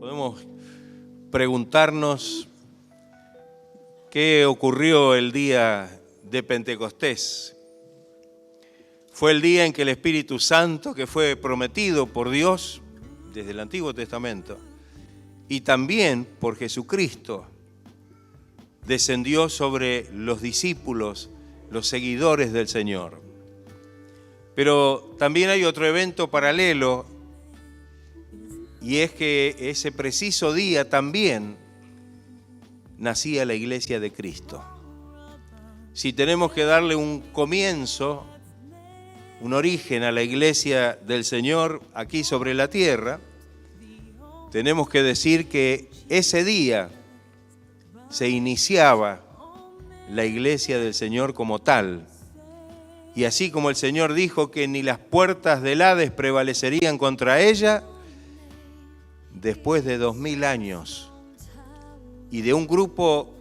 Podemos preguntarnos qué ocurrió el día de Pentecostés. Fue el día en que el Espíritu Santo, que fue prometido por Dios desde el Antiguo Testamento, y también por Jesucristo, descendió sobre los discípulos, los seguidores del Señor. Pero también hay otro evento paralelo, y es que ese preciso día también nacía la Iglesia de Cristo. Si tenemos que darle un comienzo, un origen a la Iglesia del Señor aquí sobre la tierra, tenemos que decir que ese día se iniciaba la Iglesia del Señor como tal. Y así como el Señor dijo que ni las puertas del Hades prevalecerían contra ella, después de 2000 años y de un grupo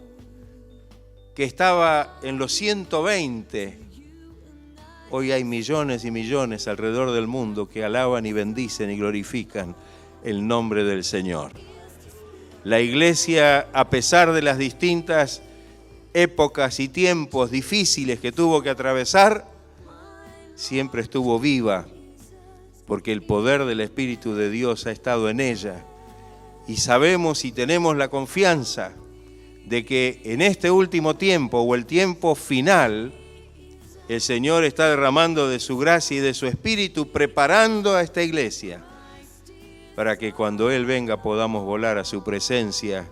que estaba en los 120, hoy hay millones y millones alrededor del mundo que alaban y bendicen y glorifican el nombre del Señor. La Iglesia, a pesar de las distintas épocas y tiempos difíciles que tuvo que atravesar, siempre estuvo viva, porque el poder del Espíritu de Dios ha estado en ella. Y sabemos y tenemos la confianza de que en este último tiempo o el tiempo final, el Señor está derramando de su gracia y de su Espíritu, preparando a esta iglesia para que cuando Él venga podamos volar a su presencia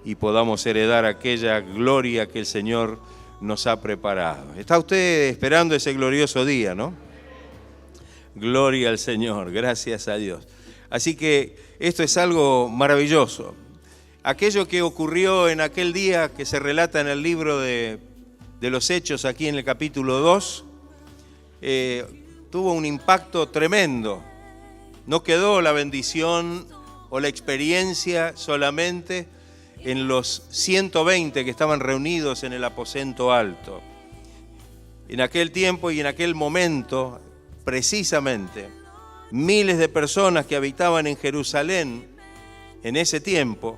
y podamos heredar aquella gloria que el Señor nos ha preparado. ¿Está usted esperando ese glorioso día, no? Gloria al Señor, gracias a Dios. Así que esto es algo maravilloso. Aquello que ocurrió en aquel día que se relata en el libro de los Hechos, aquí en el capítulo 2, tuvo un impacto tremendo. No quedó la bendición o la experiencia solamente en los 120 que estaban reunidos en el aposento alto. En aquel tiempo y en aquel momento, precisamente, miles de personas que habitaban en Jerusalén en ese tiempo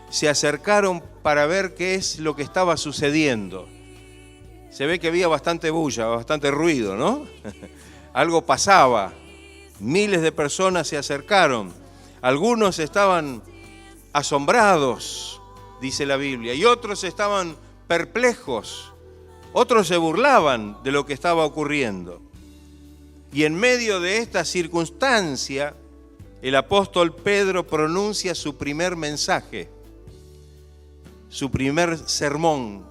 se acercaron para ver qué es lo que estaba sucediendo. Se ve que había bastante bulla, bastante ruido, ¿no? Algo pasaba. Miles de personas se acercaron. Algunos estaban asombrados, dice la Biblia, y otros estaban perplejos. Otros se burlaban de lo que estaba ocurriendo. Y en medio de esta circunstancia, el apóstol Pedro pronuncia su primer mensaje, su primer sermón,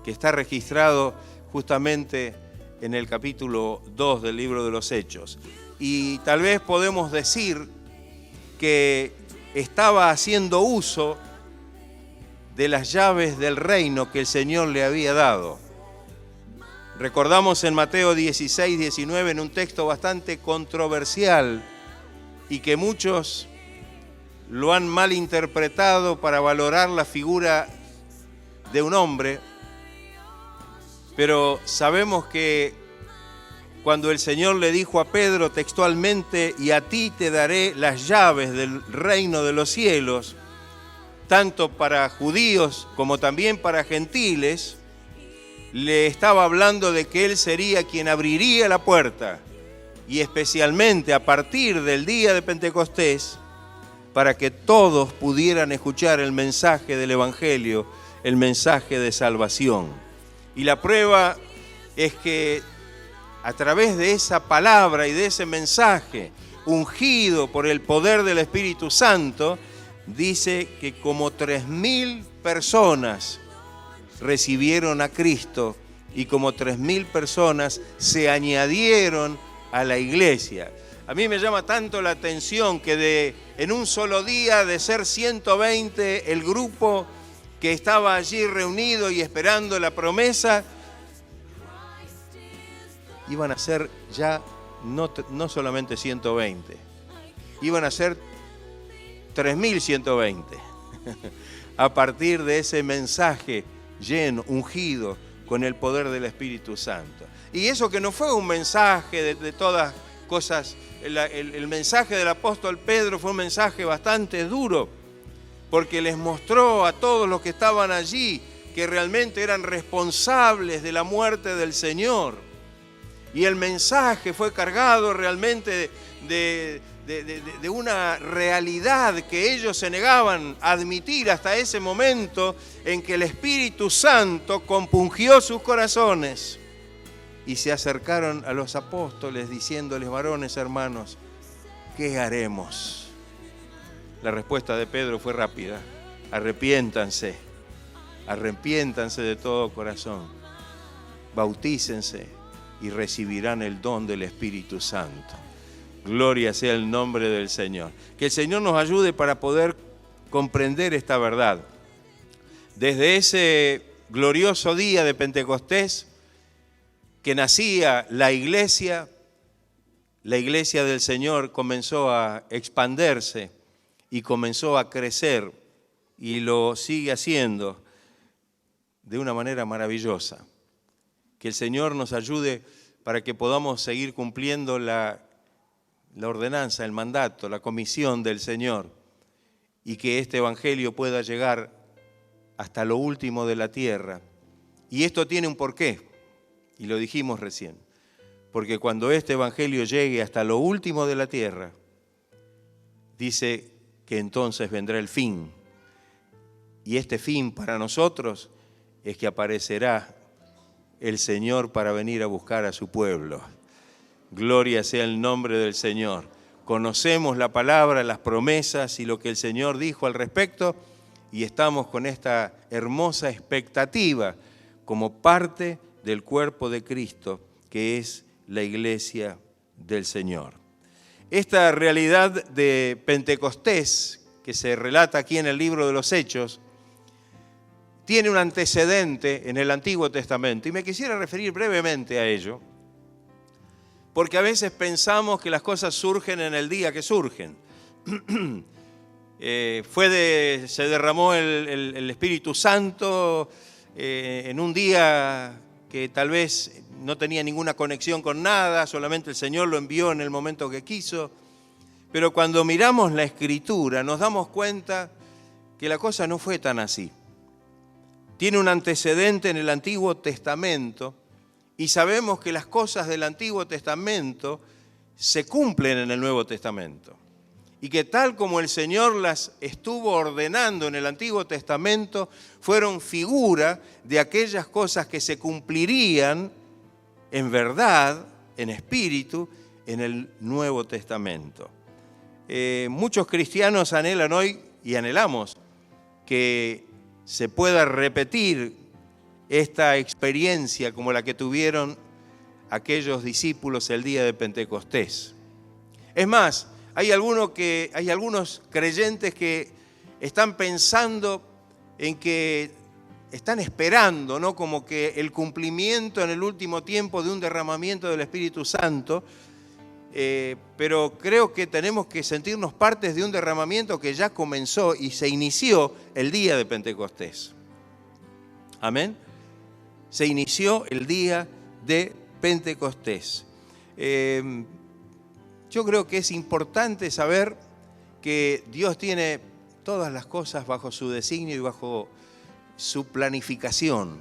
que está registrado justamente en el capítulo 2 del libro de los Hechos. Y tal vez podemos decir que estaba haciendo uso de las llaves del reino que el Señor le había dado. Recordamos en Mateo 16, 19, en un texto bastante controversial y que muchos lo han malinterpretado para valorar la figura de un hombre, pero sabemos que cuando el Señor le dijo a Pedro textualmente, y a ti te daré las llaves del reino de los cielos, tanto para judíos como también para gentiles, le estaba hablando de que él sería quien abriría la puerta, y especialmente a partir del día de Pentecostés, para que todos pudieran escuchar el mensaje del Evangelio, el mensaje de salvación. Y la prueba es que a través de esa palabra y de ese mensaje, ungido por el poder del Espíritu Santo, dice que como 3000 personas recibieron a Cristo y como 3000 personas se añadieron a la iglesia. A mí me llama tanto la atención que en un solo día, de ser 120, el grupo que estaba allí reunido y esperando la promesa, iban a ser ya no solamente 120, iban a ser 3120, a partir de ese mensaje lleno, ungido, con el poder del Espíritu Santo. Y eso que no fue un mensaje de todas cosas, el mensaje del apóstol Pedro fue un mensaje bastante duro, porque les mostró a todos los que estaban allí que realmente eran responsables de la muerte del Señor. Y el mensaje fue cargado realmente de una realidad que ellos se negaban a admitir hasta ese momento en que el Espíritu Santo compungió sus corazones. Y se acercaron a los apóstoles diciéndoles: varones, hermanos, ¿qué haremos? La respuesta de Pedro fue rápida: arrepiéntanse, arrepiéntanse de todo corazón, bautícense y recibirán el don del Espíritu Santo. Gloria sea el nombre del Señor. Que el Señor nos ayude para poder comprender esta verdad. Desde ese glorioso día de Pentecostés, que nacía la iglesia del Señor comenzó a expandirse y comenzó a crecer, y lo sigue haciendo de una manera maravillosa. Que el Señor nos ayude para que podamos seguir cumpliendo la ordenanza, el mandato, la comisión del Señor, y que este evangelio pueda llegar hasta lo último de la tierra. Y esto tiene un porqué, y lo dijimos recién, porque cuando este evangelio llegue hasta lo último de la tierra, dice que entonces vendrá el fin. Y este fin para nosotros es que aparecerá el Señor para venir a buscar a su pueblo. Gloria sea el nombre del Señor. Conocemos la palabra, las promesas y lo que el Señor dijo al respecto, y estamos con esta hermosa expectativa como parte del cuerpo de Cristo, que es la iglesia del Señor. Esta realidad de Pentecostés, que se relata aquí en el libro de los Hechos, tiene un antecedente en el Antiguo Testamento, y me quisiera referir brevemente a ello, porque a veces pensamos que las cosas surgen en el día que surgen. Se derramó el Espíritu Santo en un día que tal vez no tenía ninguna conexión con nada, solamente el Señor lo envió en el momento que quiso. Pero cuando miramos la Escritura nos damos cuenta que la cosa no fue tan así. Tiene un antecedente en el Antiguo Testamento, y sabemos que las cosas del Antiguo Testamento se cumplen en el Nuevo Testamento. Y que tal como el Señor las estuvo ordenando en el Antiguo Testamento, fueron figura de aquellas cosas que se cumplirían en verdad, en espíritu, en el Nuevo Testamento. Muchos cristianos anhelan hoy, y anhelamos, que se pueda repetir esta experiencia como la que tuvieron aquellos discípulos el día de Pentecostés. Es más, hay algunos creyentes que están pensando en que están esperando, ¿no?, como que el cumplimiento en el último tiempo de un derramamiento del Espíritu Santo, pero creo que tenemos que sentirnos partes de un derramamiento que ya comenzó y se inició el día de Pentecostés. Amén. Se inició el día de Pentecostés. Yo creo que es importante saber que Dios tiene todas las cosas bajo su designio y bajo su planificación,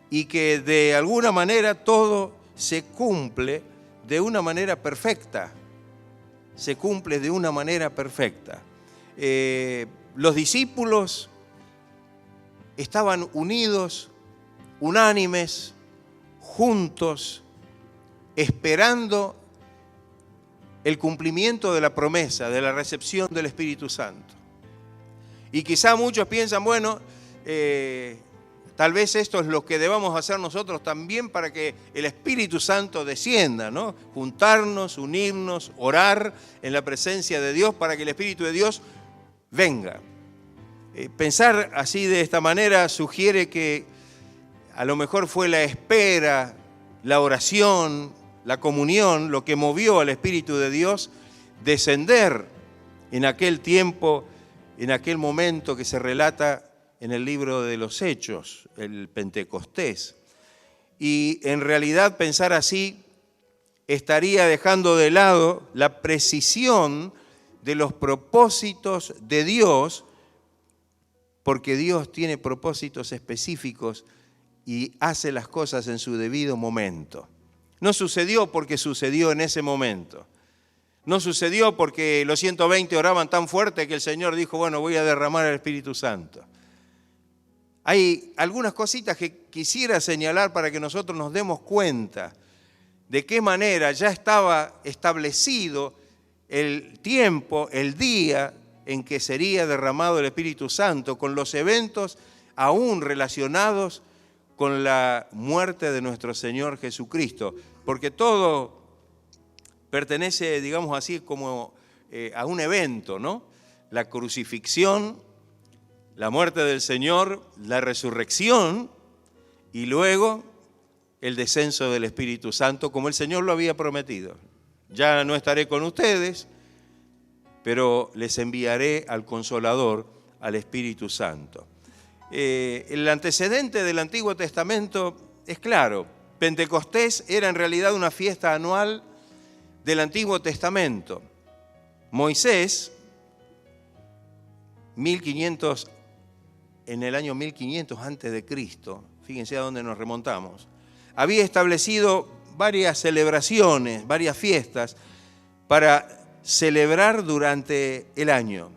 y que de alguna manera todo se cumple de una manera perfecta. Se cumple de una manera perfecta. Los discípulos estaban unidos, unánimes, juntos, esperando el cumplimiento de la promesa, de la recepción del Espíritu Santo. Y quizá muchos piensan, bueno, tal vez esto es lo que debamos hacer nosotros también para que el Espíritu Santo descienda, ¿no? Juntarnos, unirnos, orar en la presencia de Dios para que el Espíritu de Dios venga. Pensar así de esta manera sugiere que a lo mejor fue la espera, la oración, la comunión, lo que movió al Espíritu de Dios descender en aquel tiempo, en aquel momento que se relata en el libro de los Hechos, el Pentecostés. Y en realidad pensar así estaría dejando de lado la precisión de los propósitos de Dios porque Dios tiene propósitos específicos y hace las cosas en su debido momento. No sucedió porque sucedió en ese momento. No sucedió porque los 120 oraban tan fuerte que el Señor dijo, bueno, voy a derramar el Espíritu Santo. Hay algunas cositas que quisiera señalar para que nosotros nos demos cuenta de qué manera ya estaba establecido el tiempo, el día en que sería derramado el Espíritu Santo, con los eventos aún relacionados con la muerte de nuestro Señor Jesucristo, porque todo pertenece, digamos así, como a un evento, ¿no? La crucifixión, la muerte del Señor, la resurrección y luego el descenso del Espíritu Santo, como el Señor lo había prometido. Ya no estaré con ustedes, pero les enviaré al Consolador, al Espíritu Santo. El antecedente del Antiguo Testamento es claro. Pentecostés era en realidad una fiesta anual del Antiguo Testamento. Moisés, en el año 1500 antes de Cristo, fíjense a dónde nos remontamos, había establecido varias celebraciones, varias fiestas para celebrar durante el año.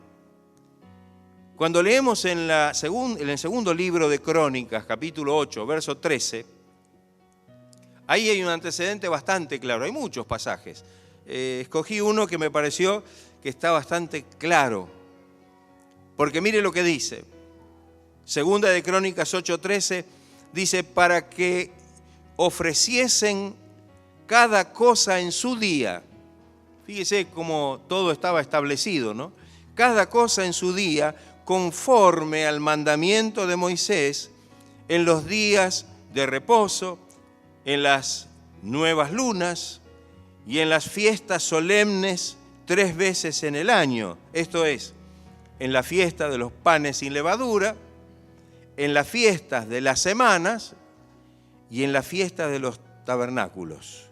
Cuando leemos en el segundo libro de Crónicas, capítulo 8, verso 13, ahí hay un antecedente bastante claro, hay muchos pasajes. Escogí uno que me pareció que está bastante claro, porque mire lo que dice. Segunda de Crónicas 8:13 dice, para que ofreciesen cada cosa en su día. Fíjese cómo todo estaba establecido, ¿no? Cada cosa en su día, conforme al mandamiento de Moisés, en los días de reposo, en las nuevas lunas y en las fiestas solemnes 3 veces en el año. Esto es, en la fiesta de los panes sin levadura, en las fiestas de las semanas y en la fiesta de los tabernáculos.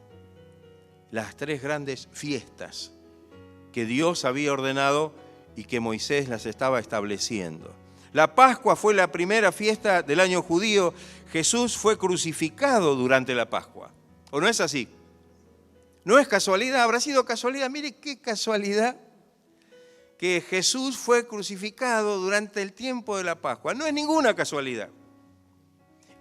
Las 3 grandes fiestas que Dios había ordenado y que Moisés las estaba estableciendo. La Pascua fue la primera fiesta del año judío. Jesús fue crucificado durante la Pascua. ¿O no es así? No es casualidad, habrá sido casualidad. Mire qué casualidad que Jesús fue crucificado durante el tiempo de la Pascua. No es ninguna casualidad.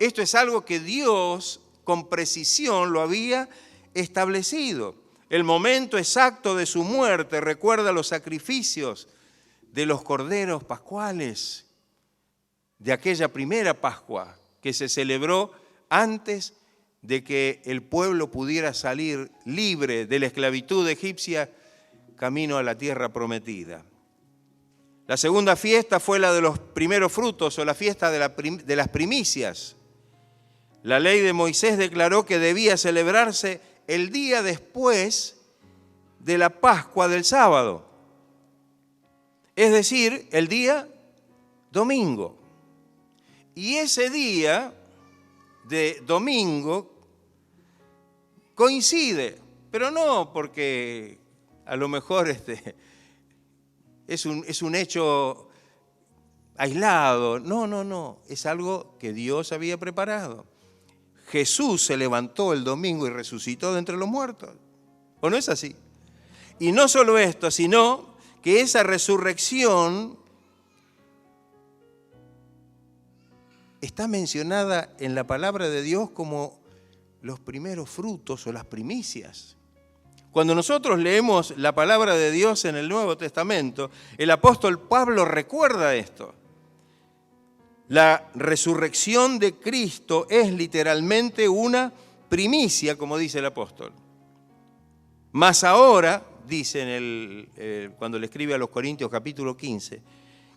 Esto es algo que Dios con precisión lo había establecido. El momento exacto de su muerte recuerda los sacrificios de los corderos pascuales de aquella primera Pascua que se celebró antes de que el pueblo pudiera salir libre de la esclavitud egipcia camino a la tierra prometida. La segunda fiesta fue la de los primeros frutos o la fiesta de las primicias. La ley de Moisés declaró que debía celebrarse el día después de la Pascua del sábado, es decir, el día domingo. Y ese día de domingo coincide, pero no porque a lo mejor es un hecho aislado. No, es algo que Dios había preparado. Jesús se levantó el domingo y resucitó de entre los muertos. ¿O no es así? Y no solo esto, sino que esa resurrección está mencionada en la palabra de Dios como los primeros frutos o las primicias. Cuando nosotros leemos la palabra de Dios en el Nuevo Testamento, el apóstol Pablo recuerda esto. La resurrección de Cristo es literalmente una primicia, como dice el apóstol. Mas ahora, dice cuando le escribe a los Corintios capítulo 15,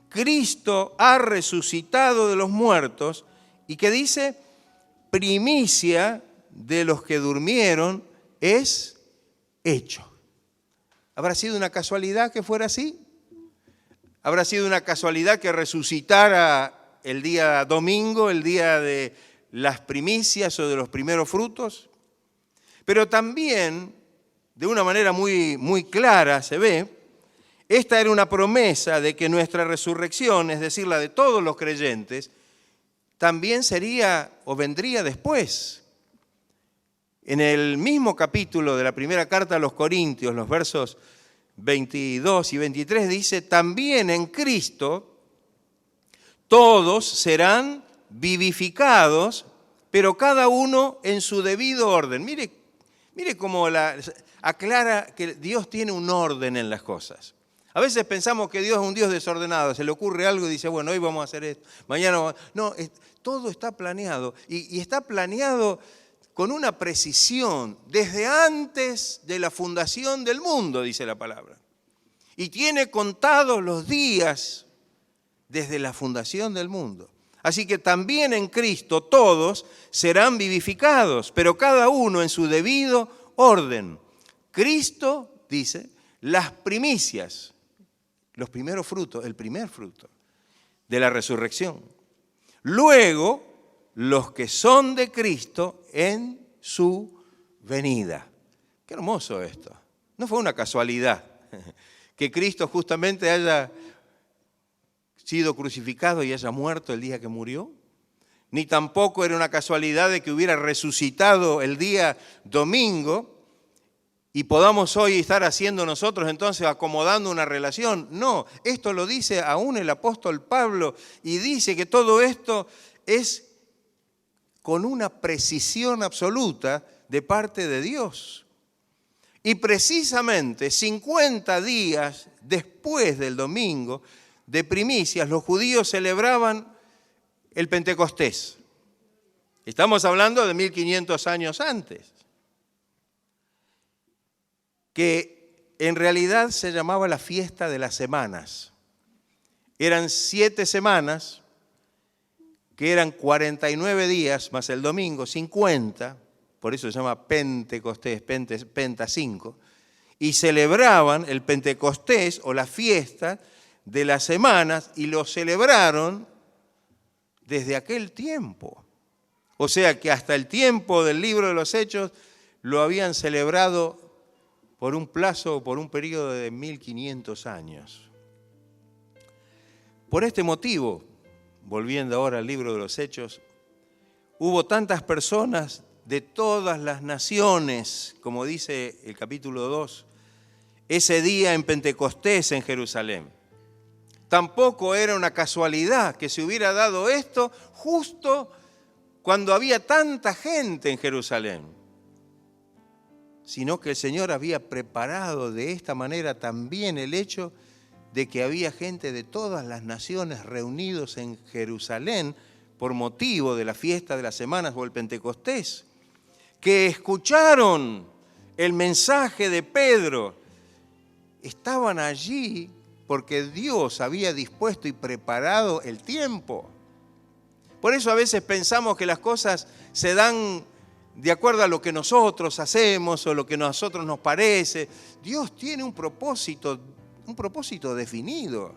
Cristo ha resucitado de los muertos y que dice, primicia de los que durmieron es hecho. ¿Habrá sido una casualidad que fuera así? ¿Habrá sido una casualidad que resucitara el día domingo, el día de las primicias o de los primeros frutos? Pero también, de una manera muy, muy clara, se ve Esta era una promesa de que nuestra resurrección, es decir, la de todos los creyentes, también sería o vendría después. En el mismo capítulo de la primera carta a los Corintios, los versos 22 y 23, dice: también en Cristo todos serán vivificados, pero cada uno en su debido orden. Mire cómo aclara que Dios tiene un orden en las cosas. A veces pensamos que Dios es un Dios desordenado, se le ocurre algo y dice, bueno, hoy vamos a hacer esto, mañana vamos... No, todo está planeado y está planeado con una precisión desde antes de la fundación del mundo, dice la palabra. Y tiene contados los días desde la fundación del mundo. Así que también en Cristo todos serán vivificados, pero cada uno en su debido orden. Cristo, dice, las primicias, los primeros frutos, el primer fruto de la resurrección. Luego, los que son de Cristo en su venida. Qué hermoso esto. No fue una casualidad que Cristo justamente haya sido crucificado y haya muerto el día que murió. Ni tampoco era una casualidad de que hubiera resucitado el día domingo y podamos hoy estar haciendo nosotros entonces acomodando una relación. No, esto lo dice aún el apóstol Pablo y dice que todo esto es con una precisión absoluta de parte de Dios. Y precisamente 50 días después del domingo de primicias, los judíos celebraban el Pentecostés. Estamos hablando de 1500 años antes, que en realidad se llamaba la fiesta de las semanas. Eran 7 semanas, que eran 49 días más el domingo, 50, por eso se llama Pentecostés, Penta 5, y celebraban el Pentecostés o la fiesta de las semanas y lo celebraron desde aquel tiempo. O sea que hasta el tiempo del libro de los Hechos lo habían celebrado por un plazo, por un periodo de 1500 años. Por este motivo, volviendo ahora al libro de los Hechos, hubo tantas personas de todas las naciones, como dice el capítulo 2, ese día en Pentecostés en Jerusalén. Tampoco era una casualidad que se hubiera dado esto justo cuando había tanta gente en Jerusalén, sino que el Señor había preparado de esta manera también el hecho de que había gente de todas las naciones reunidos en Jerusalén por motivo de la fiesta de las semanas o el Pentecostés, que escucharon el mensaje de Pedro, estaban allí porque Dios había dispuesto y preparado el tiempo. Por eso a veces pensamos que las cosas se dan de acuerdo a lo que nosotros hacemos o lo que a nosotros nos parece. Dios tiene un propósito definido.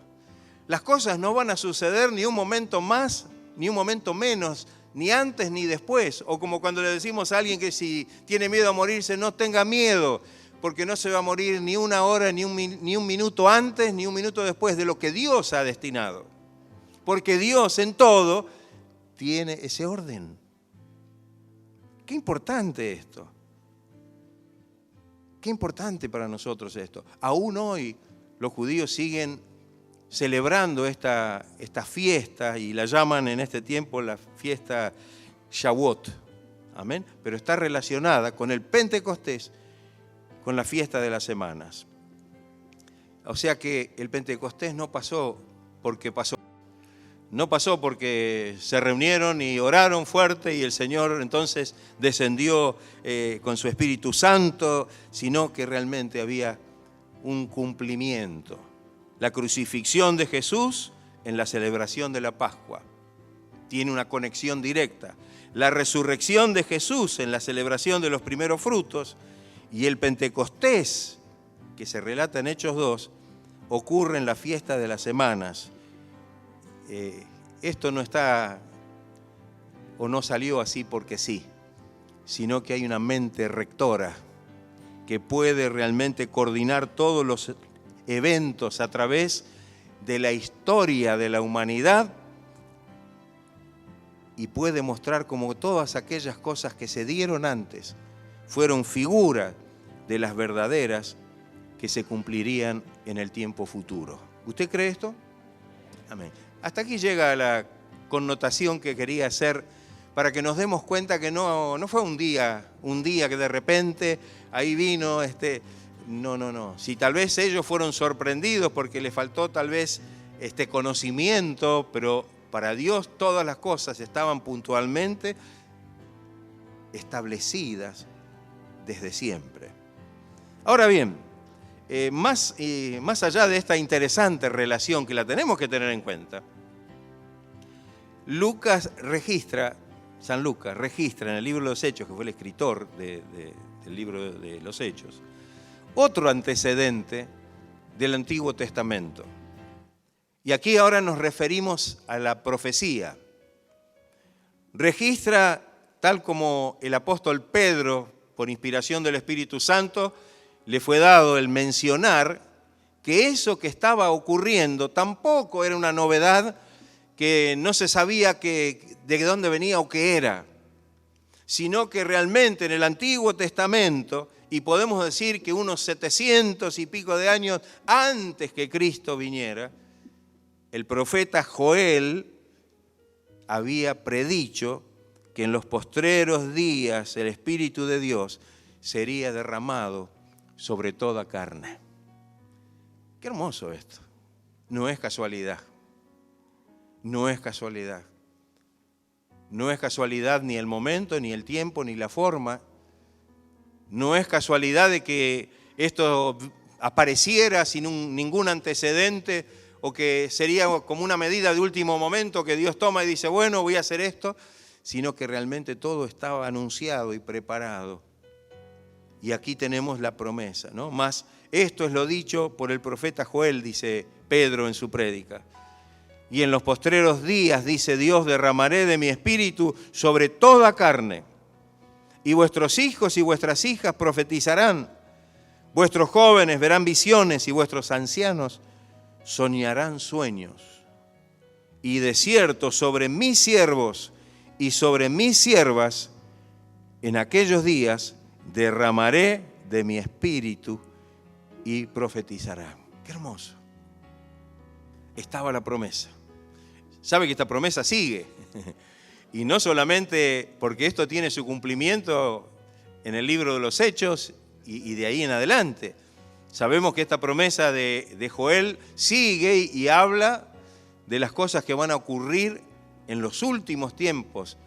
Las cosas no van a suceder ni un momento más, ni un momento menos, ni antes ni después. O como cuando le decimos a alguien que si tiene miedo a morirse, no tenga miedo, porque no se va a morir ni una hora, ni un minuto antes, ni un minuto después de lo que Dios ha destinado. Porque Dios en todo tiene ese orden. Qué importante esto. Qué importante para nosotros esto. Aún hoy los judíos siguen celebrando esta fiesta y la llaman en este tiempo la fiesta Shavuot. Amén. Pero está relacionada con el Pentecostés, con la fiesta de las semanas. O sea que el Pentecostés no pasó porque pasó. No pasó porque se reunieron y oraron fuerte y el Señor entonces descendió con su Espíritu Santo, sino que realmente había un cumplimiento. La crucifixión de Jesús en la celebración de la Pascua tiene una conexión directa. La resurrección de Jesús en la celebración de los primeros frutos y el Pentecostés, que se relata en Hechos 2, ocurre en la fiesta de las semanas. Esto no está o no salió así porque sí, sino que hay una mente rectora que puede realmente coordinar todos los eventos a través de la historia de la humanidad y puede mostrar cómo todas aquellas cosas que se dieron antes fueron figuras de las verdaderas que se cumplirían en el tiempo futuro. ¿Usted cree esto? Amén. Hasta aquí llega la connotación que quería hacer para que nos demos cuenta que no fue un día que de repente ahí vino No. Si tal vez ellos fueron sorprendidos porque les faltó tal vez conocimiento, pero para Dios todas las cosas estaban puntualmente establecidas desde siempre. Ahora bien, más allá de esta interesante relación que la tenemos que tener en cuenta, San Lucas registra en el libro de los Hechos, que fue el escritor del libro de los Hechos, otro antecedente del Antiguo Testamento. Y aquí ahora nos referimos a la profecía. Registra, tal como el apóstol Pedro, por inspiración del Espíritu Santo, le fue dado el mencionar que eso que estaba ocurriendo tampoco era una novedad, que no se sabía de dónde venía o qué era, sino que realmente en el Antiguo Testamento, y podemos decir que unos 700 y pico de años antes que Cristo viniera, el profeta Joel había predicho que en los postreros días el Espíritu de Dios sería derramado sobre toda carne. Qué hermoso esto. No es casualidad. No es casualidad. No es casualidad ni el momento, ni el tiempo, ni la forma. No es casualidad de que esto apareciera sin ningún antecedente o que sería como una medida de último momento que Dios toma y dice, bueno, voy a hacer esto, sino que realmente todo estaba anunciado y preparado. Y aquí tenemos la promesa, ¿no? Mas esto es lo dicho por el profeta Joel, dice Pedro en su prédica. Y en los postreros días, dice Dios, derramaré de mi espíritu sobre toda carne. Y vuestros hijos y vuestras hijas profetizarán. Vuestros jóvenes verán visiones y vuestros ancianos soñarán sueños. Y de cierto sobre mis siervos y sobre mis siervas, en aquellos días derramaré de mi espíritu y profetizarán. Qué hermoso. Estaba la promesa. ¿Sabe que esta promesa sigue? Y no solamente porque esto tiene su cumplimiento en el libro de los Hechos y de ahí en adelante. Sabemos que esta promesa de Joel sigue y habla de las cosas que van a ocurrir en los últimos tiempos,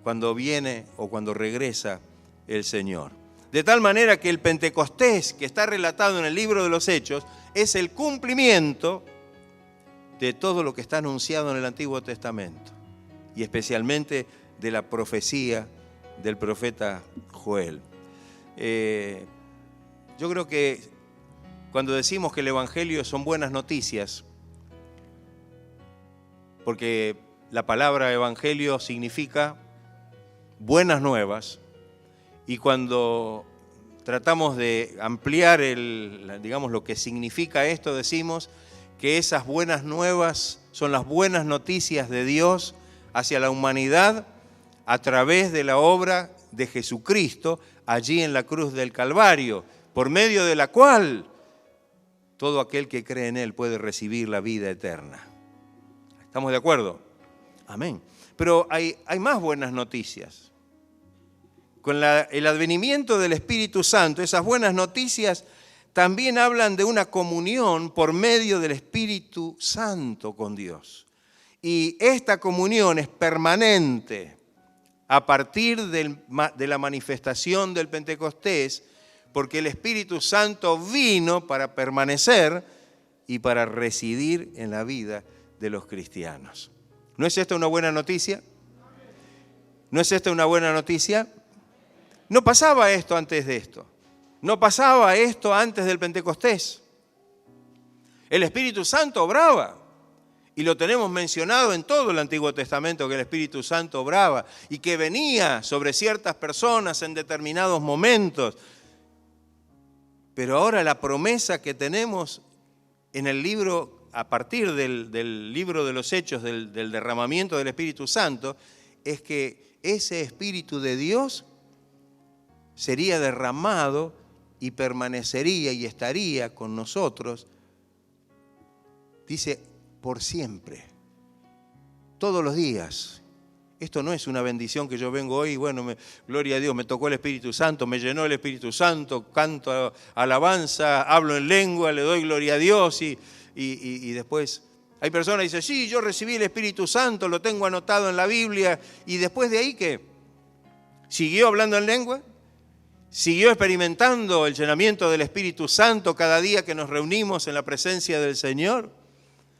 cuando viene o cuando regresa el Señor. De tal manera que el Pentecostés, que está relatado en el libro de los Hechos, es el cumplimiento de todo lo que está anunciado en el Antiguo Testamento, y especialmente de la profecía del profeta Joel. Yo creo que cuando decimos que el Evangelio son buenas noticias, porque la palabra Evangelio significa buenas nuevas, y cuando tratamos de ampliar digamos, lo que significa esto, decimos que esas buenas nuevas son las buenas noticias de Dios hacia la humanidad a través de la obra de Jesucristo allí en la cruz del Calvario, por medio de la cual todo aquel que cree en Él puede recibir la vida eterna. ¿Estamos de acuerdo? Amén. Pero hay más buenas noticias. Con el advenimiento del Espíritu Santo, esas buenas noticias también hablan de una comunión por medio del Espíritu Santo con Dios. Y esta comunión es permanente a partir de la manifestación del Pentecostés, porque el Espíritu Santo vino para permanecer y para residir en la vida de los cristianos. ¿No es esta una buena noticia? ¿No es esta una buena noticia? No pasaba esto antes de esto. No pasaba esto antes del Pentecostés. El Espíritu Santo obraba. Y lo tenemos mencionado en todo el Antiguo Testamento, que el Espíritu Santo obraba y que venía sobre ciertas personas en determinados momentos. Pero ahora la promesa que tenemos en el libro, a partir del libro de los Hechos, del derramamiento del Espíritu Santo, es que ese Espíritu de Dios sería derramado y permanecería y estaría con nosotros, dice, por siempre, todos los días. Esto no es una bendición que yo vengo hoy, bueno, gloria a Dios, me tocó el Espíritu Santo, me llenó el Espíritu Santo, canto alabanza, hablo en lengua, le doy gloria a Dios y después hay personas que dicen, sí, yo recibí el Espíritu Santo, lo tengo anotado en la Biblia, y después de ahí, ¿qué? ¿Siguió hablando en lengua? ¿Siguió experimentando el llenamiento del Espíritu Santo cada día que nos reunimos en la presencia del Señor?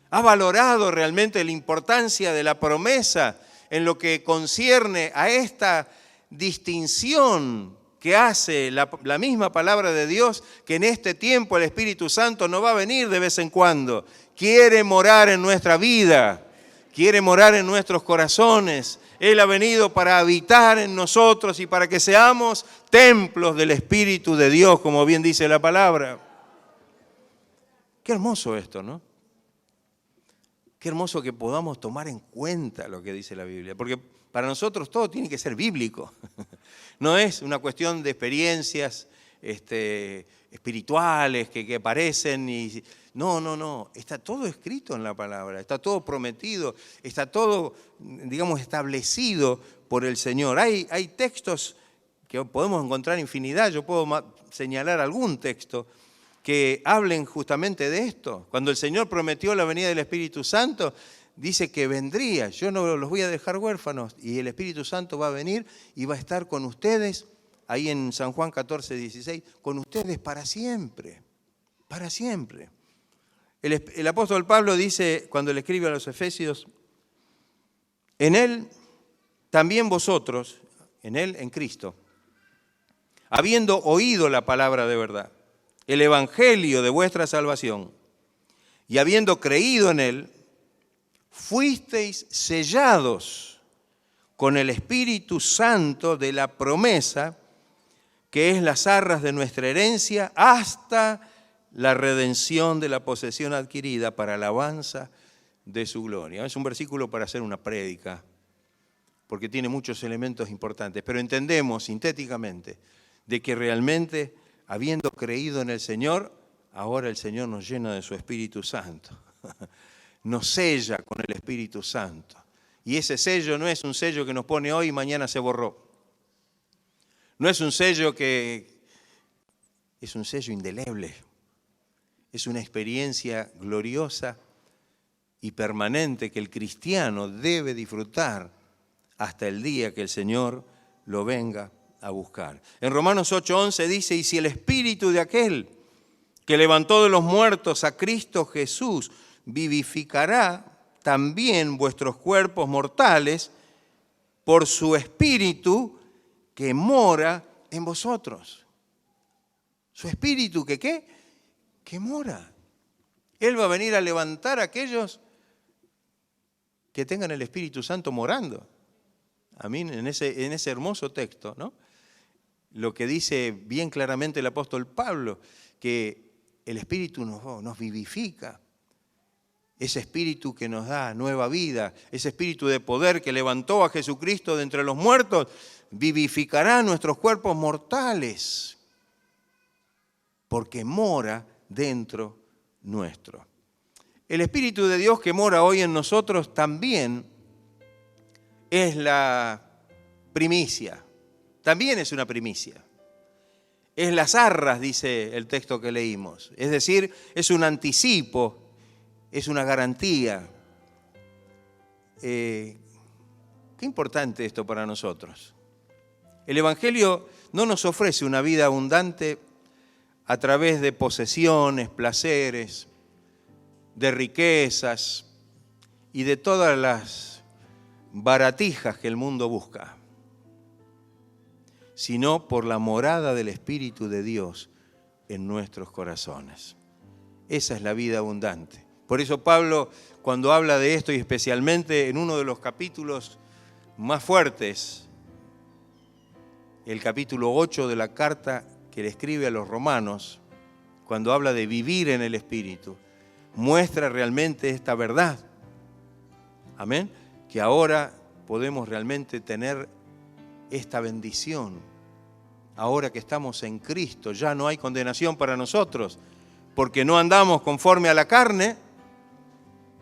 ¿Ha valorado realmente la importancia de la promesa en lo que concierne a esta distinción que hace la misma palabra de Dios, que en este tiempo el Espíritu Santo no va a venir de vez en cuando? Quiere morar en nuestra vida, quiere morar en nuestros corazones. Él ha venido para habitar en nosotros y para que seamos templos del Espíritu de Dios, como bien dice la palabra. Qué hermoso esto, ¿no? Qué hermoso que podamos tomar en cuenta lo que dice la Biblia, porque para nosotros todo tiene que ser bíblico. No es una cuestión de experiencias espirituales que aparecen y... No. Está todo escrito en la palabra, está todo prometido, está todo, digamos, establecido por el Señor. Hay textos que podemos encontrar infinidad, yo puedo señalar algún texto que hablen justamente de esto. Cuando el Señor prometió la venida del Espíritu Santo, dice que vendría, yo no los voy a dejar huérfanos, y el Espíritu Santo va a venir y va a estar con ustedes, ahí en San Juan 14, 16, con ustedes para siempre, para siempre. El apóstol Pablo dice, cuando le escribe a los Efesios, en Él también vosotros, en Él, en Cristo, habiendo oído la palabra de verdad, el evangelio de vuestra salvación, y habiendo creído en Él, fuisteis sellados con el Espíritu Santo de la promesa, que es las arras de nuestra herencia, hasta la redención de la posesión adquirida para alabanza de su gloria. Es un versículo para hacer una prédica, porque tiene muchos elementos importantes, pero entendemos sintéticamente de que realmente, habiendo creído en el Señor, ahora el Señor nos llena de su Espíritu Santo, nos sella con el Espíritu Santo. Y ese sello no es un sello que nos pone hoy y mañana se borró. No es un sello es un sello indeleble. Es una experiencia gloriosa y permanente que el cristiano debe disfrutar hasta el día que el Señor lo venga a buscar. En Romanos 8:11 dice, y si el Espíritu de aquel que levantó de los muertos a Cristo Jesús vivificará también vuestros cuerpos mortales por su Espíritu que mora en vosotros. Su Espíritu que ¿qué? Que mora. Él va a venir a levantar a aquellos que tengan el Espíritu Santo morando. A mí en ese hermoso texto, ¿no? Lo que dice bien claramente el apóstol Pablo, que el Espíritu nos vivifica. Ese Espíritu que nos da nueva vida, ese Espíritu de poder que levantó a Jesucristo de entre los muertos, vivificará nuestros cuerpos mortales, porque mora dentro nuestro. El Espíritu de Dios que mora hoy en nosotros también es la primicia, también es una primicia. Es las arras, dice el texto que leímos, es decir, es un anticipo, es una garantía. Qué importante esto para nosotros. El Evangelio no nos ofrece una vida abundante a través de posesiones, placeres, de riquezas y de todas las baratijas que el mundo busca, sino por la morada del Espíritu de Dios en nuestros corazones. Esa es la vida abundante. Por eso Pablo, cuando habla de esto, y especialmente en uno de los capítulos más fuertes, el capítulo 8 de la carta que le escribe a los romanos, cuando habla de vivir en el Espíritu, muestra realmente esta verdad. Amén. Que ahora podemos realmente tener esta bendición. Ahora que estamos en Cristo, ya no hay condenación para nosotros, porque no andamos conforme a la carne,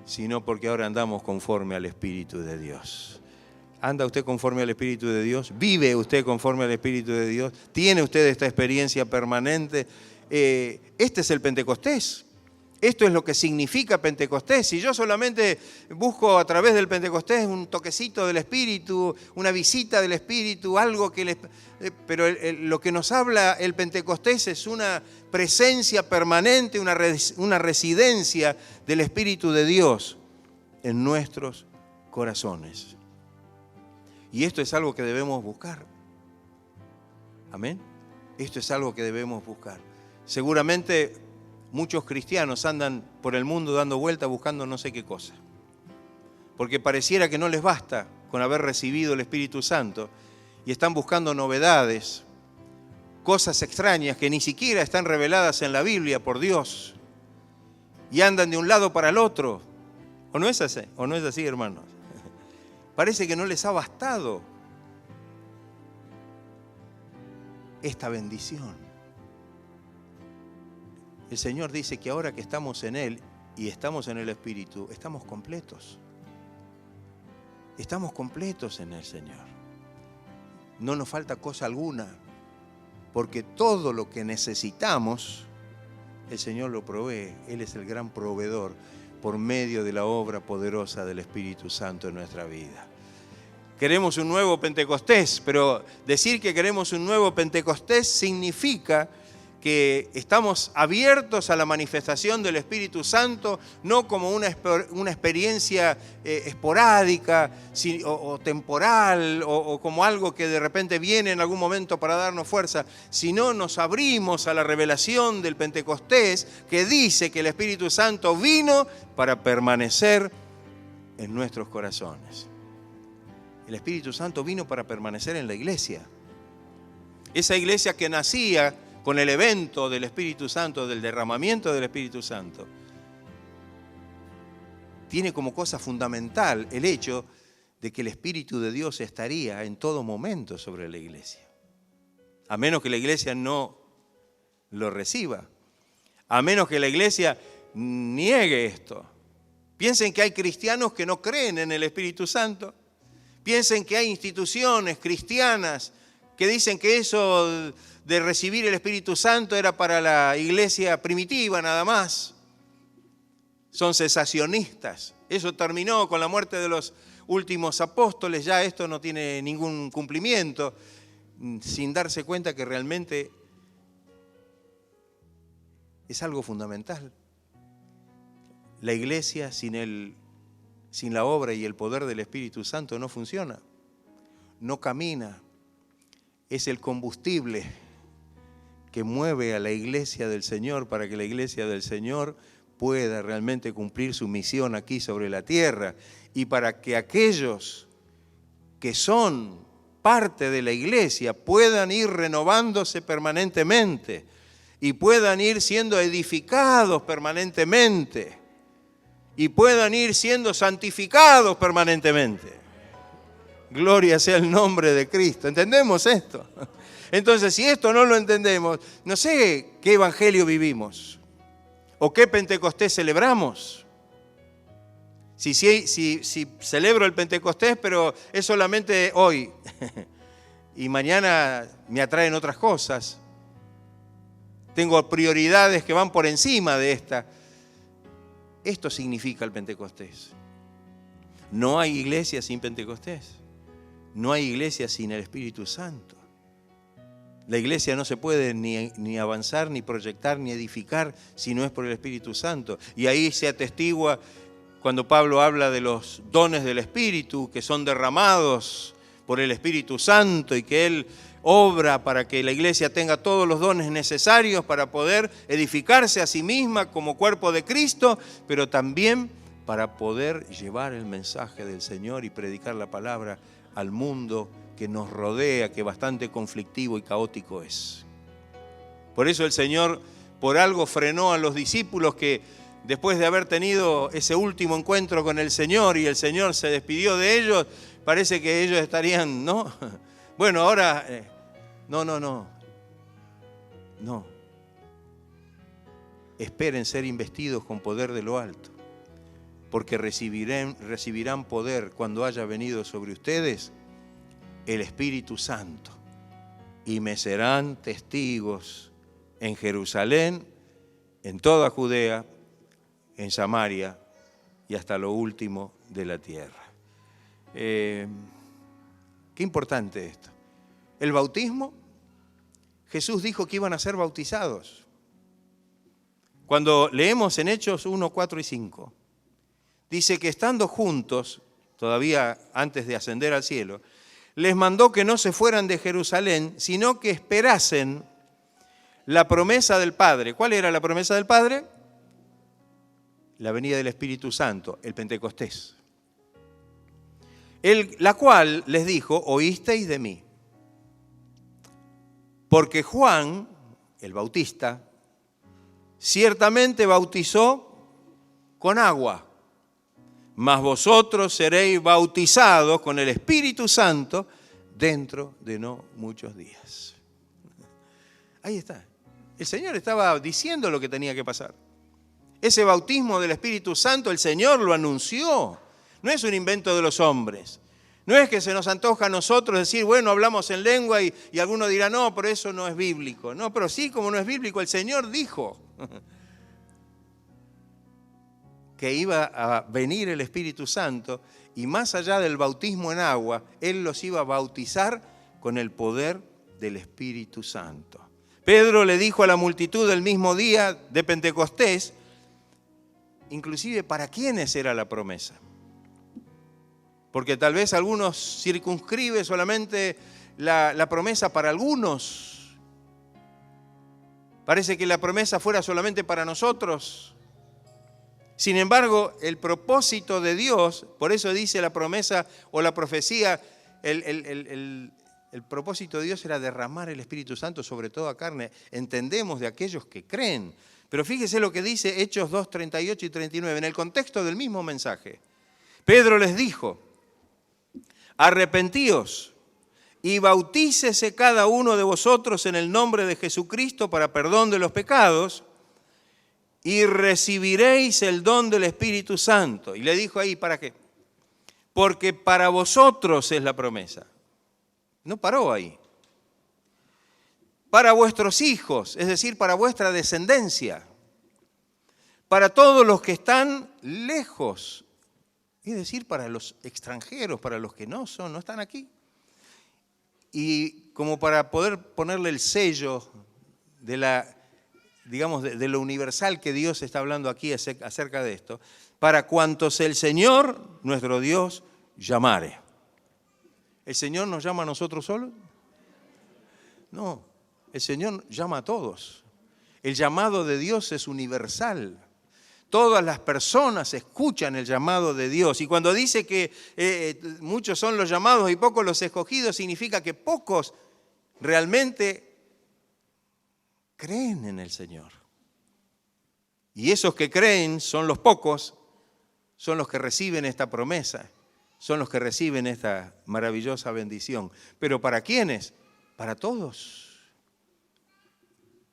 sino porque ahora andamos conforme al Espíritu de Dios. ¿Anda usted conforme al Espíritu de Dios? ¿Vive usted conforme al Espíritu de Dios? ¿Tiene usted esta experiencia permanente? Este es el Pentecostés. Esto es lo que significa Pentecostés. Si yo solamente busco a través del Pentecostés un toquecito del Espíritu, una visita del Espíritu, algo que pero lo que nos habla el Pentecostés es una presencia permanente, una residencia del Espíritu de Dios en nuestros corazones. Y esto es algo que debemos buscar. Amén. Esto es algo que debemos buscar. Seguramente muchos cristianos andan por el mundo dando vueltas buscando no sé qué cosa. Porque pareciera que no les basta con haber recibido el Espíritu Santo y están buscando novedades, cosas extrañas que ni siquiera están reveladas en la Biblia por Dios. Y andan de un lado para el otro. ¿O no es así? ¿O no es así, hermanos? Parece que no les ha bastado esta bendición. El Señor dice que ahora que estamos en Él y estamos en el Espíritu, estamos completos. Estamos completos en el Señor. No nos falta cosa alguna, porque todo lo que necesitamos, el Señor lo provee. Él es el gran proveedor por medio de la obra poderosa del Espíritu Santo en nuestra vida. Queremos un nuevo Pentecostés, pero decir que queremos un nuevo Pentecostés significa que estamos abiertos a la manifestación del Espíritu Santo, no como una experiencia esporádica o temporal o como algo que de repente viene en algún momento para darnos fuerza, sino nos abrimos a la revelación del Pentecostés que dice que el Espíritu Santo vino para permanecer en nuestros corazones. El Espíritu Santo vino para permanecer en la iglesia. Esa iglesia que nacía con el evento del Espíritu Santo, del derramamiento del Espíritu Santo, tiene como cosa fundamental el hecho de que el Espíritu de Dios estaría en todo momento sobre la iglesia. A menos que la iglesia no lo reciba. A menos que la iglesia niegue esto. Piensen que hay cristianos que no creen en el Espíritu Santo. Piensen que hay instituciones cristianas que dicen que eso de recibir el Espíritu Santo era para la iglesia primitiva nada más. Son cesacionistas. Eso terminó con la muerte de los últimos apóstoles. Ya esto no tiene ningún cumplimiento, sin darse cuenta que realmente es algo fundamental. La iglesia sin la obra y el poder del Espíritu Santo no funciona, no camina. Es el combustible que mueve a la iglesia del Señor para que la iglesia del Señor pueda realmente cumplir su misión aquí sobre la tierra y para que aquellos que son parte de la iglesia puedan ir renovándose permanentemente y puedan ir siendo edificados permanentemente y puedan ir siendo santificados permanentemente. Gloria sea el nombre de Cristo. ¿Entendemos esto? Entonces, si esto no lo entendemos, no sé qué evangelio vivimos o qué Pentecostés celebramos. Si celebro el Pentecostés, pero es solamente hoy y mañana me atraen otras cosas. Tengo prioridades que van por encima de esta. Esto significa el Pentecostés. No hay iglesia sin Pentecostés. No hay iglesia sin el Espíritu Santo. La iglesia no se puede ni avanzar, ni proyectar, ni edificar si no es por el Espíritu Santo. Y ahí se atestigua cuando Pablo habla de los dones del Espíritu que son derramados por el Espíritu Santo y que Él obra para que la iglesia tenga todos los dones necesarios para poder edificarse a sí misma como cuerpo de Cristo, pero también para poder llevar el mensaje del Señor y predicar la palabra al mundo que nos rodea, que bastante conflictivo y caótico es. Por eso el Señor por algo frenó a los discípulos que después de haber tenido ese último encuentro con el Señor y el Señor se despidió de ellos, parece que ellos estarían, ¿no? Bueno, ahora, no. Esperen ser investidos con poder de lo alto, porque recibirán poder cuando haya venido sobre ustedes el Espíritu Santo, y me serán testigos en Jerusalén, en toda Judea, en Samaria y hasta lo último de la tierra. Qué importante esto. El bautismo, Jesús dijo que iban a ser bautizados. Cuando leemos en Hechos 1, 4 y 5, dice que estando juntos, todavía antes de ascender al cielo, les mandó que no se fueran de Jerusalén, sino que esperasen la promesa del Padre. ¿Cuál era la promesa del Padre? La venida del Espíritu Santo, el Pentecostés. La cual les dijo, oísteis de mí. Porque Juan, el Bautista, ciertamente bautizó con agua, mas vosotros seréis bautizados con el Espíritu Santo dentro de no muchos días. Ahí está. El Señor estaba diciendo lo que tenía que pasar. Ese bautismo del Espíritu Santo el Señor lo anunció. No es un invento de los hombres. No es que se nos antoja a nosotros decir, bueno, hablamos en lengua y alguno dirá, no, pero eso no es bíblico. No, pero sí, como no es bíblico, el Señor dijo que iba a venir el Espíritu Santo y más allá del bautismo en agua, Él los iba a bautizar con el poder del Espíritu Santo. Pedro le dijo a la multitud el mismo día de Pentecostés, inclusive para quiénes era la promesa. Porque tal vez algunos circunscribe solamente la promesa para algunos. Parece que la promesa fuera solamente para nosotros. Sin embargo, el propósito de Dios, por eso dice la promesa o la profecía, el propósito de Dios era derramar el Espíritu Santo sobre toda carne. Entendemos de aquellos que creen. Pero fíjese lo que dice Hechos 2, 38 y 39, en el contexto del mismo mensaje. Pedro les dijo, arrepentíos y bautícese cada uno de vosotros en el nombre de Jesucristo para perdón de los pecados y recibiréis el don del Espíritu Santo. Y le dijo ahí, ¿para qué? Porque para vosotros es la promesa. No paró ahí. Para vuestros hijos, es decir, para vuestra descendencia. Para todos los que están lejos. Es decir, para los extranjeros, para los que no están aquí. Y como para poder ponerle el sello de de lo universal que Dios está hablando aquí acerca de esto, para cuantos el Señor, nuestro Dios, llamare. ¿El Señor nos llama a nosotros solos? No, el Señor llama a todos. El llamado de Dios es universal. Todas las personas escuchan el llamado de Dios. Y cuando dice que muchos son los llamados y pocos los escogidos, significa que pocos realmente creen en el Señor. Y esos que creen son los pocos, son los que reciben esta promesa, son los que reciben esta maravillosa bendición. ¿Pero para quiénes? Para todos.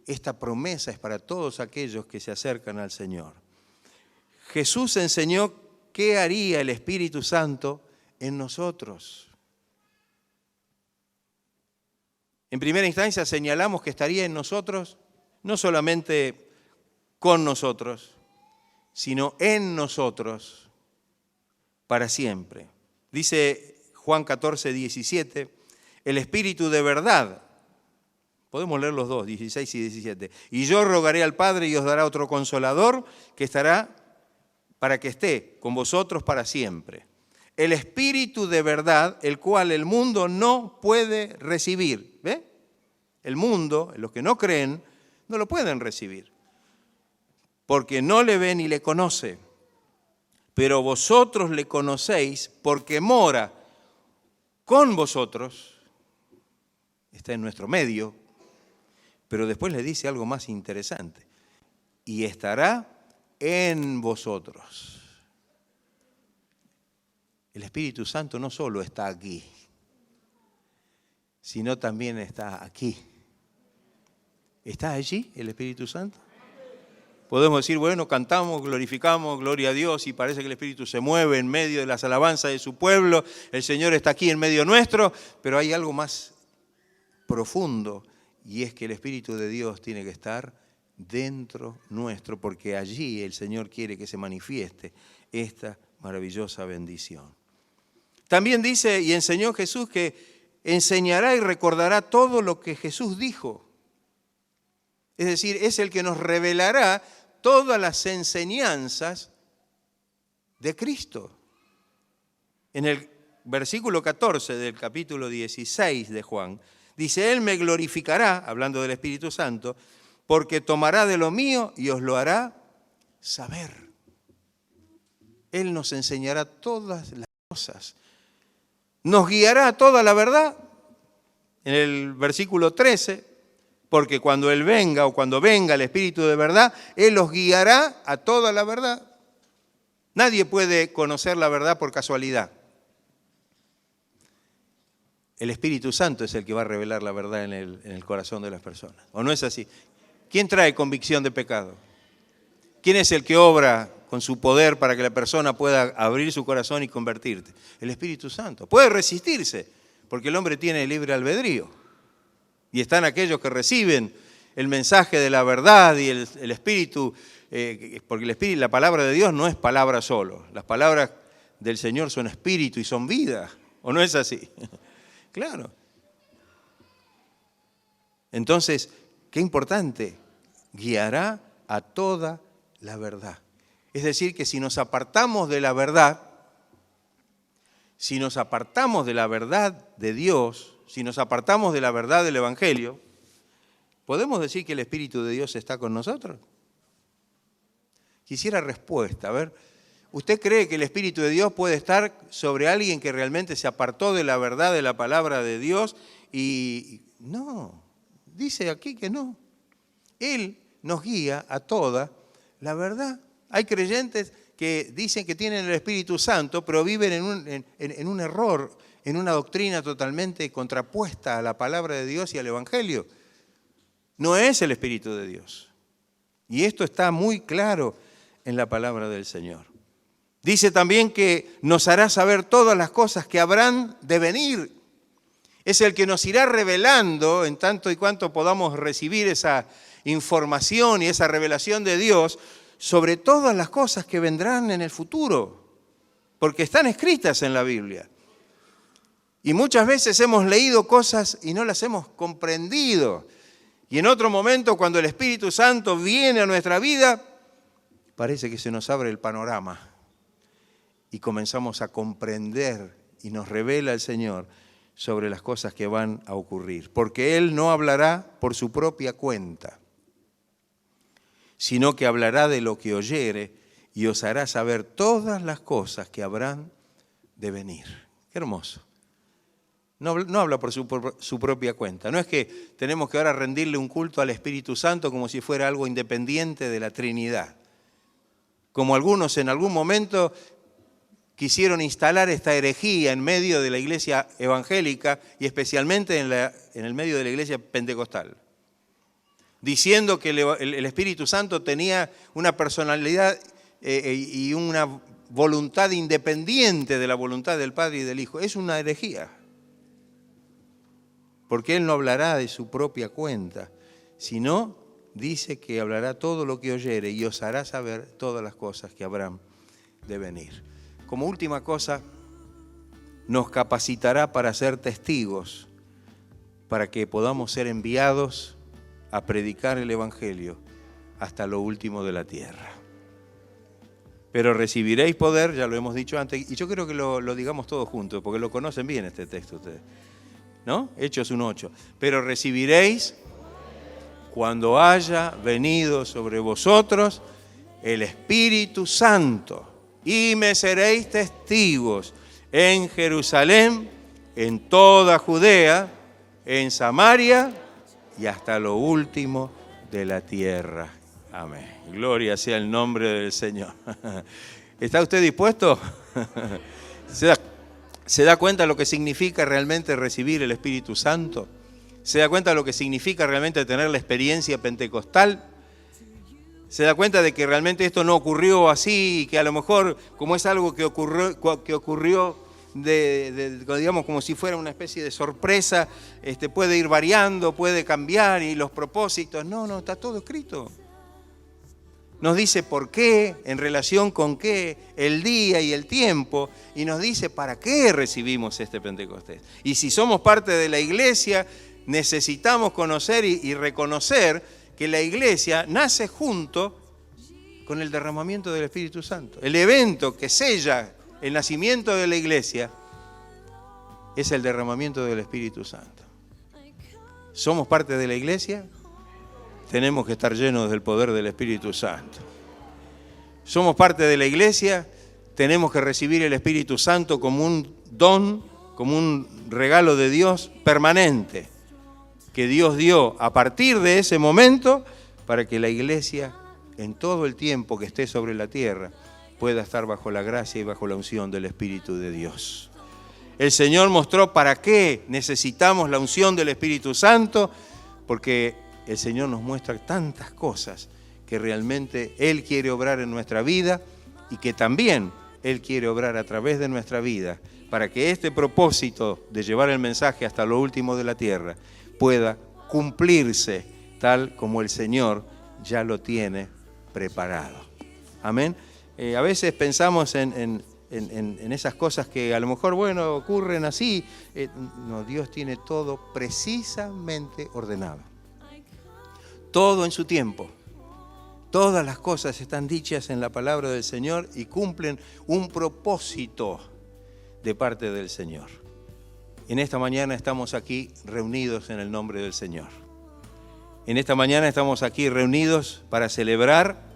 Esta promesa es para todos aquellos que se acercan al Señor. Jesús enseñó qué haría el Espíritu Santo en nosotros. En primera instancia señalamos que estaría en nosotros, no solamente con nosotros, sino en nosotros para siempre. Dice Juan 14, 17, el Espíritu de verdad, podemos leer los dos, 16 y 17, y yo rogaré al Padre y os dará otro consolador que estará para que esté con vosotros para siempre. El Espíritu de verdad, el cual el mundo no puede recibir. ¿Ve? El mundo, los que no creen, no lo pueden recibir. Porque no le ve ni le conoce. Pero vosotros le conocéis porque mora con vosotros. Está en nuestro medio. Pero después le dice algo más interesante. Y estará en vosotros. El Espíritu Santo no solo está aquí, sino también está aquí. ¿Está allí el Espíritu Santo? Podemos decir, bueno, cantamos, glorificamos, gloria a Dios, y parece que el Espíritu se mueve en medio de las alabanzas de su pueblo, el Señor está aquí en medio nuestro, pero hay algo más profundo, y es que el Espíritu de Dios tiene que estar dentro nuestro, porque allí el Señor quiere que se manifieste esta maravillosa bendición. También dice, y enseñó Jesús, que enseñará y recordará todo lo que Jesús dijo. Es decir, es el que nos revelará todas las enseñanzas de Cristo. En el versículo 14 del capítulo 16 de Juan, dice, Él me glorificará, hablando del Espíritu Santo, porque tomará de lo mío y os lo hará saber. Él nos enseñará todas las cosas. Nos guiará a toda la verdad. En el versículo 13, porque cuando Él venga o cuando venga el Espíritu de verdad, Él os guiará a toda la verdad. Nadie puede conocer la verdad por casualidad. El Espíritu Santo es el que va a revelar la verdad en el corazón de las personas. ¿O no es así? ¿Quién trae convicción de pecado? ¿Quién es el que obra con su poder para que la persona pueda abrir su corazón y convertirte? El Espíritu Santo. Puede resistirse, porque el hombre tiene libre albedrío. Y están aquellos que reciben el mensaje de la verdad y el Espíritu, porque el Espíritu, la palabra de Dios no es palabra solo. Las palabras del Señor son espíritu y son vida. ¿O no es así? Claro. Entonces, qué importante, guiará a toda la verdad. Es decir, que si nos apartamos de la verdad, si nos apartamos de la verdad de Dios, si nos apartamos de la verdad del Evangelio, ¿podemos decir que el Espíritu de Dios está con nosotros? Quisiera respuesta. A ver, ¿usted cree que el Espíritu de Dios puede estar sobre alguien que realmente se apartó de la verdad de la palabra de Dios? Y no, dice aquí que no. Él nos guía a toda la verdad. Hay creyentes que dicen que tienen el Espíritu Santo, pero viven en un error, en una doctrina totalmente contrapuesta a la palabra de Dios y al Evangelio. No es el Espíritu de Dios. Y esto está muy claro en la palabra del Señor. Dice también que nos hará saber todas las cosas que habrán de venir. Es el que nos irá revelando, en tanto y cuanto podamos recibir esa información y esa revelación de Dios, sobre todas las cosas que vendrán en el futuro, porque están escritas en la Biblia. Y muchas veces hemos leído cosas y no las hemos comprendido. Y en otro momento, cuando el Espíritu Santo viene a nuestra vida, parece que se nos abre el panorama y comenzamos a comprender y nos revela el Señor sobre las cosas que van a ocurrir. Porque Él no hablará por su propia cuenta, sino que hablará de lo que oyere y os hará saber todas las cosas que habrán de venir. Qué hermoso. No habla por su propia cuenta. No es que tenemos que ahora rendirle un culto al Espíritu Santo como si fuera algo independiente de la Trinidad. Como algunos en algún momento quisieron instalar esta herejía en medio de la iglesia evangélica y especialmente en el medio de la iglesia pentecostal, diciendo que el Espíritu Santo tenía una personalidad y una voluntad independiente de la voluntad del Padre y del Hijo. Es una herejía, porque Él no hablará de su propia cuenta, sino dice que hablará todo lo que oyere y os hará saber todas las cosas que habrán de venir. Como última cosa, nos capacitará para ser testigos, para que podamos ser enviados a predicar el Evangelio hasta lo último de la tierra. Pero recibiréis poder, ya lo hemos dicho antes, y yo creo que lo digamos todos juntos, porque lo conocen bien este texto ustedes, ¿no? Hechos 1:8. Pero recibiréis cuando haya venido sobre vosotros el Espíritu Santo, y me seréis testigos en Jerusalén, en toda Judea, en Samaria y hasta lo último de la tierra. Amén. Gloria sea el nombre del Señor. ¿Está usted dispuesto? ¿Se da cuenta lo que significa realmente recibir el Espíritu Santo? ¿Se da cuenta lo que significa realmente tener la experiencia pentecostal? ¿Se da cuenta de que realmente esto no ocurrió así y que a lo mejor, como es algo que ocurrió digamos, como si fuera una especie de sorpresa, puede ir variando, puede cambiar y los propósitos? No, está todo escrito. Nos dice por qué, en relación con qué, el día y el tiempo, y nos dice para qué recibimos este Pentecostés. Y si somos parte de la iglesia, necesitamos conocer y reconocer que la iglesia nace junto con el derramamiento del Espíritu Santo. El evento que sella el nacimiento de la iglesia es el derramamiento del Espíritu Santo. ¿Somos parte de la iglesia? Tenemos que estar llenos del poder del Espíritu Santo. ¿Somos parte de la iglesia? Tenemos que recibir el Espíritu Santo como un don, como un regalo de Dios permanente, que Dios dio a partir de ese momento para que la iglesia, en todo el tiempo que esté sobre la tierra, pueda estar bajo la gracia y bajo la unción del Espíritu de Dios. El Señor mostró para qué necesitamos la unción del Espíritu Santo, porque el Señor nos muestra tantas cosas que realmente Él quiere obrar en nuestra vida y que también Él quiere obrar a través de nuestra vida para que este propósito de llevar el mensaje hasta lo último de la tierra pueda cumplirse tal como el Señor ya lo tiene preparado. Amén. A veces pensamos en esas cosas que a lo mejor, bueno, ocurren así. No, Dios tiene todo precisamente ordenado. Todo en su tiempo. Todas las cosas están dichas en la palabra del Señor y cumplen un propósito de parte del Señor. En esta mañana estamos aquí reunidos en el nombre del Señor. En esta mañana estamos aquí reunidos para celebrar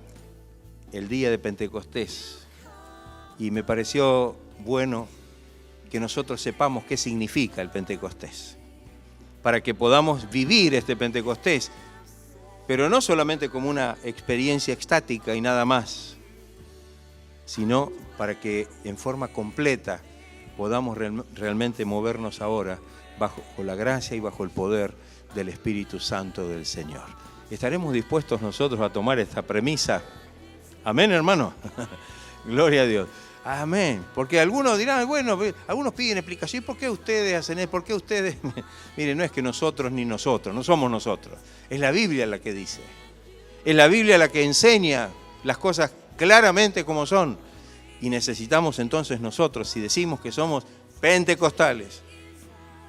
el día de Pentecostés. Y me pareció bueno que nosotros sepamos qué significa el Pentecostés, para que podamos vivir este Pentecostés, pero no solamente como una experiencia extática y nada más, sino para que en forma completa podamos realmente movernos ahora bajo la gracia y bajo el poder del Espíritu Santo del Señor. ¿Estaremos dispuestos nosotros a tomar esta premisa? Amén, hermano. Gloria a Dios. Amén. Porque algunos dirán, bueno, algunos piden explicación. ¿Por qué ustedes hacen eso? ¿Por qué ustedes? Miren, no es que nosotros ni nosotros, no somos nosotros. Es la Biblia la que dice. Es la Biblia la que enseña las cosas claramente como son. Y necesitamos entonces nosotros, si decimos que somos pentecostales,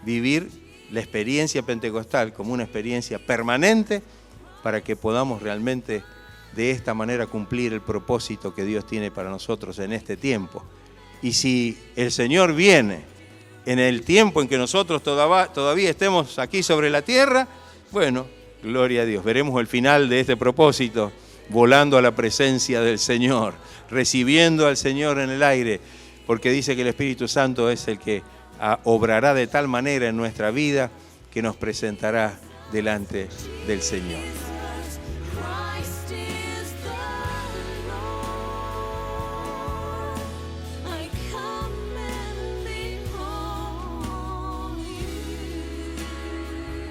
vivir la experiencia pentecostal como una experiencia permanente para que podamos realmente de esta manera cumplir el propósito que Dios tiene para nosotros en este tiempo. Y si el Señor viene en el tiempo en que nosotros todavía estemos aquí sobre la tierra, bueno, gloria a Dios, veremos el final de este propósito, volando a la presencia del Señor, recibiendo al Señor en el aire, porque dice que el Espíritu Santo es el que obrará de tal manera en nuestra vida que nos presentará delante del Señor.